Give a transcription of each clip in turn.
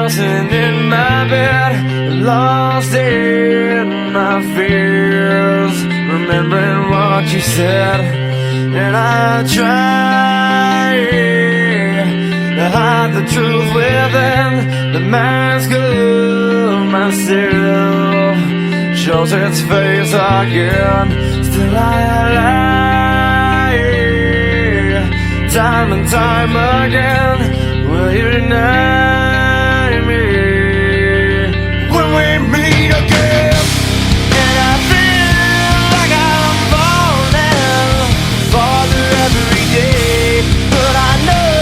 tossing in my bed, lost in my fears, remembering what you said. And I try to hide the truth within the mask of myself, shows its face again. Still I lie, time and time again. Will you deny me when we meet again? And I feel like I'm falling farther every day, but I know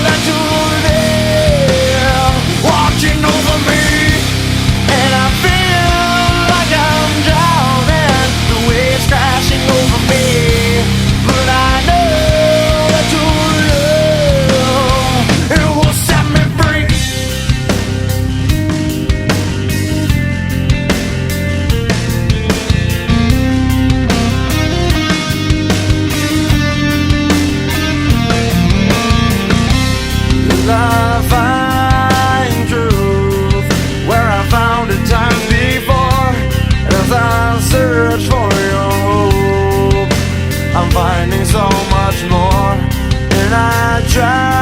that you're there, watching over me. And I feel like I'm drowning, the waves crashing over me, but I know that your love, it will set me free. I find truth where I found it time before. As I search for your hope, I'm finding so much more. And I try